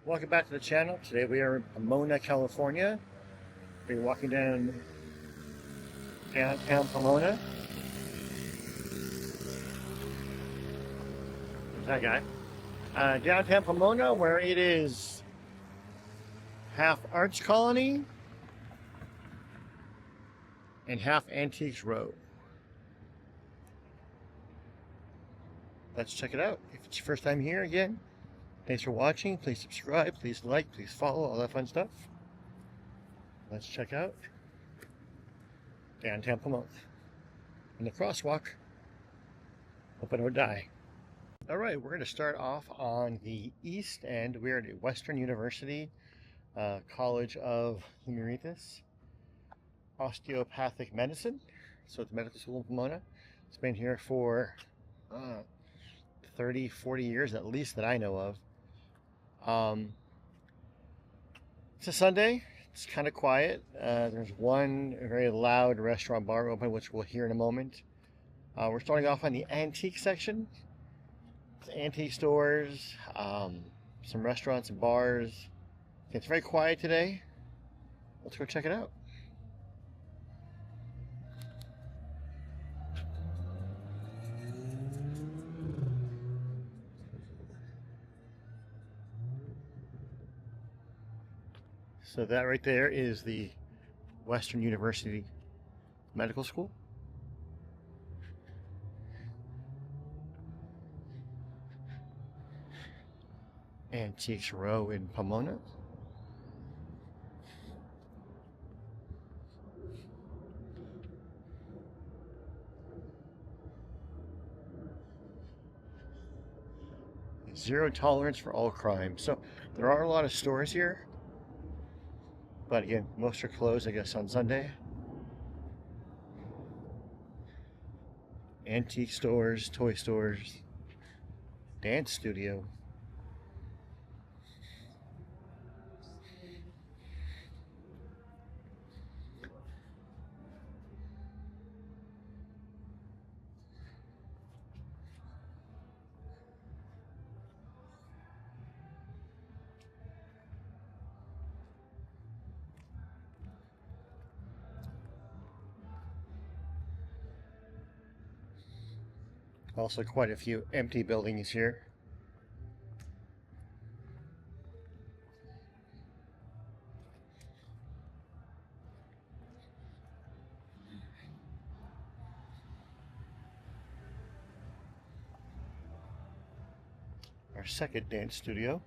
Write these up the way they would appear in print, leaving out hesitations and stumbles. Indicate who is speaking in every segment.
Speaker 1: Welcome back to the channel. Today we are in Pomona, California. We're walking down Downtown Pomona. There's that guy. Downtown Pomona, where it is half Arts Colony and half Antiques Row. Let's check it out. If it's your first time here, again, thanks for watching. Please subscribe, please like, please follow, all that fun stuff. Let's check out Downtown Pomona. In the crosswalk, hope I don't die. All right, we're going to start off on the east end. We're at Western University College of, let me read this, Osteopathic Medicine. So it's a medical school in Pomona. It's been here for 30, 40 years at least that I know of. It's a Sunday. It's kind of quiet. There's one very loud restaurant bar open, which we'll hear in a moment. We're starting off on the antique section. It's antique stores, some restaurants and bars. It's very quiet today. Let's go check it out. So that right there is the Western University Medical School. Antiques Row in Pomona. Zero tolerance for all crime. So there are a lot of stores here. But again, most are closed, I guess, on Sunday. Antique stores, toy stores, dance studio. Also quite a few empty buildings here. Our second dance studio.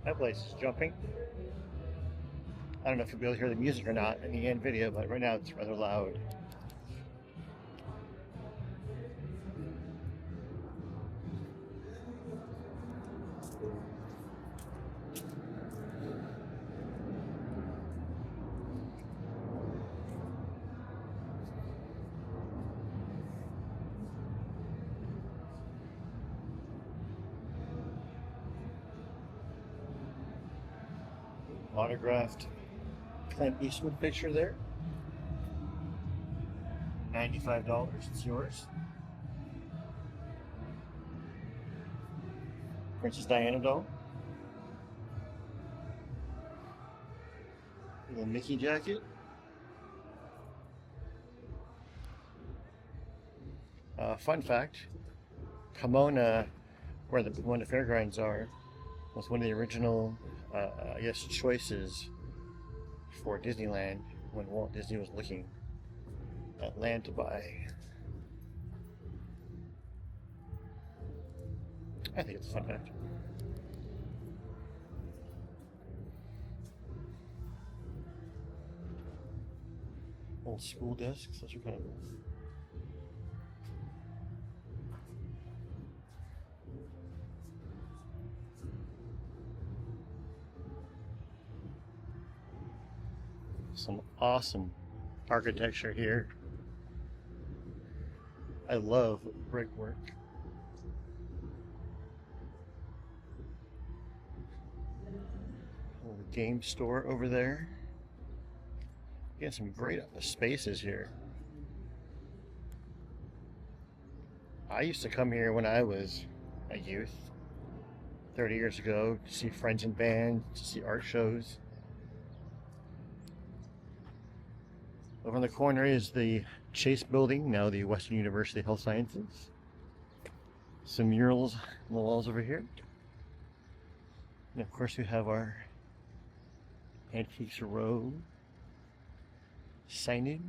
Speaker 1: That place is jumping. I don't know if you'll be able to hear the music or not in the end video, but right now it's rather loud. Autographed Clint Eastwood picture there. $95, it's yours. Princess Diana doll. Little Mickey jacket. Fun fact, Pomona, where the Pomona Fairgrounds are, was one of the original, I guess, choices for Disneyland when Walt Disney was looking at land to buy. I think it's a fun fact. Old school desks, those are kind of cool. Some awesome architecture here. I love brickwork. Little game store over there. Getting some great spaces here. I used to come here when I was a youth, 30 years ago, to see friends in bands, to see art shows. Over in the corner is the Chase Building, now the Western University Health Sciences. Some murals on the walls over here. And of course we have our Antiques Row signage.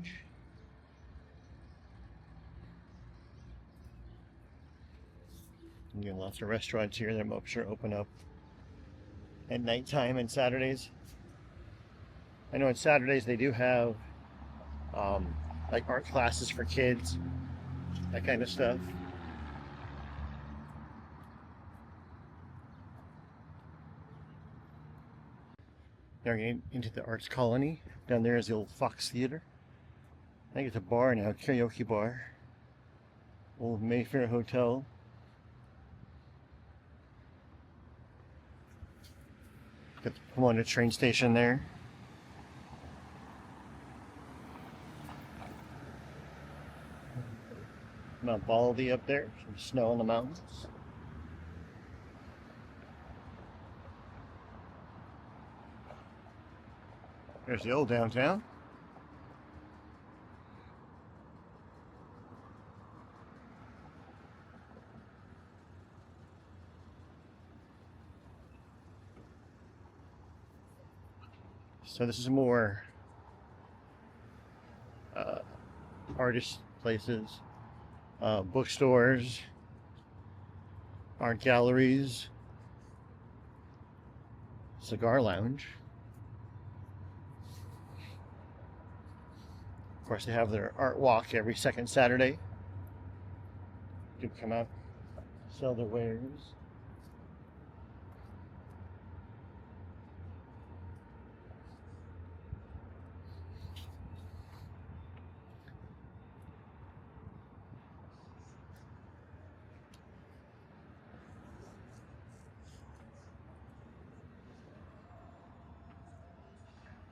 Speaker 1: And you got lots of restaurants here that I'm sure open up at nighttime and Saturdays. I know on Saturdays they do have like art classes for kids, that kind of stuff. Now we're getting into the Arts Colony. Down there is the old Fox Theater. I think it's a bar now, karaoke bar. Old Mayfair Hotel. Got the Pomona train station there. Mount Baldy up there, some snow in the mountains. There's the old downtown. So this is more artist places, bookstores, art galleries, cigar lounge. Of course, they have their art walk every second Saturday. People come out, sell their wares.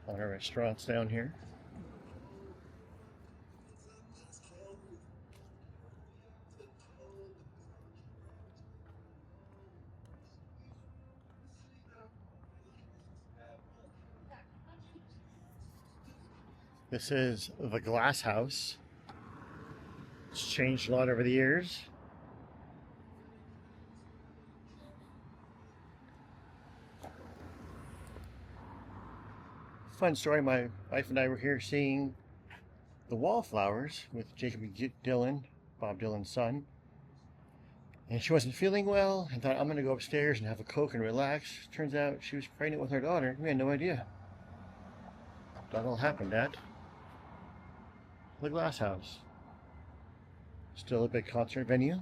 Speaker 1: A lot of restaurants down here. This is the Glass House. It's changed a lot over the years. Fun story, my wife and I were here seeing the Wallflowers with Jacob Dylan, Bob Dylan's son. And she wasn't feeling well and thought, I'm going to go upstairs and have a Coke and relax. Turns out she was pregnant with her daughter. We had no idea. That all happened at the Glass House. Still a big concert venue.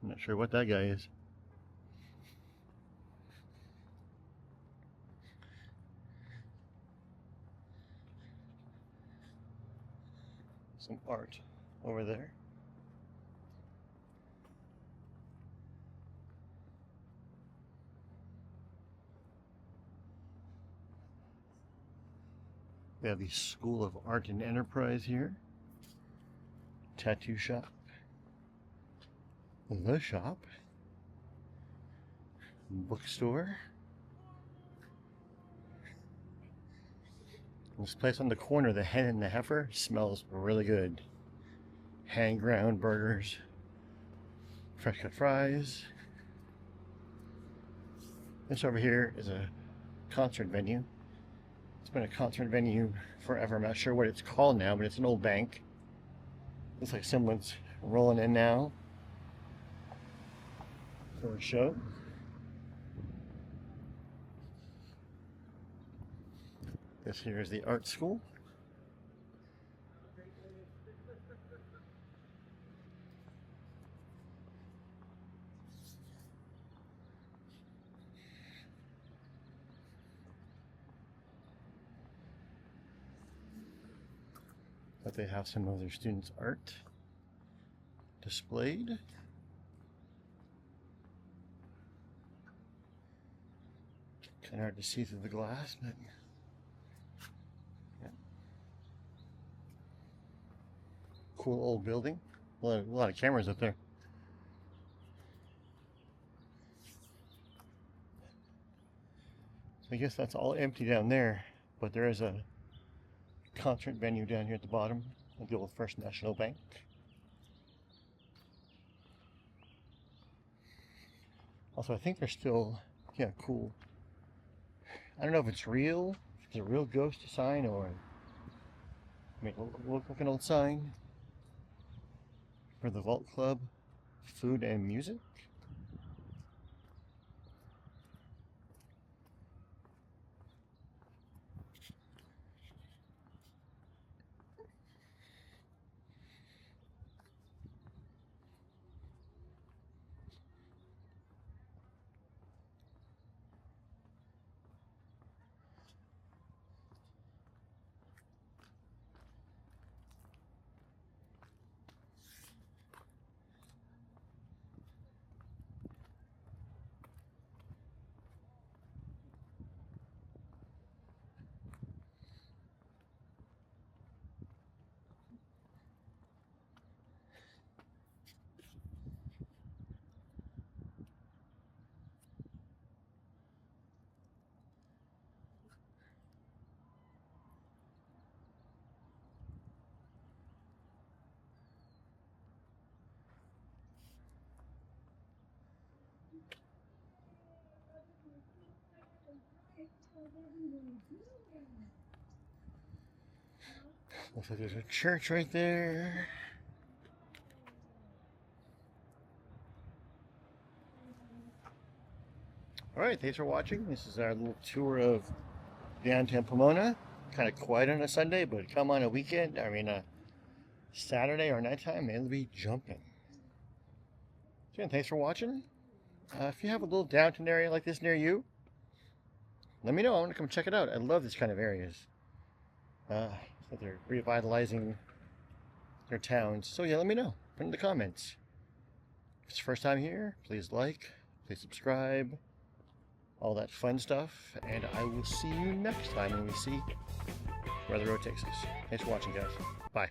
Speaker 1: I'm not sure what that guy is. Some art over there. We have the School of Art and Enterprise here. Tattoo shop. The shop. Bookstore. This place on the corner, the Hen and the Heifer, smells really good. Hand ground burgers, fresh cut fries. This over here is a concert venue. It's been a concert venue forever. I'm not sure what it's called now, but it's an old bank. Looks like someone's rolling in now for a show. This here is the art school. But they have some of their students' art displayed. Kind of hard to see through the glass, but yeah. Cool old building. A lot of cameras up there. So I guess that's all empty down there, but there is a concert venue down here at the bottom of the old First National Bank. Also, I think they're still, yeah, cool. I don't know if it's real, if it's a real ghost sign, or make it look like an old sign for the Vault Club, food and music. Looks like there's a church right there. Alright, thanks for watching. This is our little tour of Downtown Pomona. Kind of quiet on a Sunday, but come on a weekend, I mean a Saturday or nighttime, it'll be jumping. So again, thanks for watching. If you have a little downtown area like this near you, let me know. I want to come check it out. I love this kind of areas. So they're revitalizing their towns. So yeah, let me know. Put in the comments. If it's your first time here, please like, please subscribe, all that fun stuff. And I will see you next time when we see where the road takes us. Thanks for watching, guys. Bye.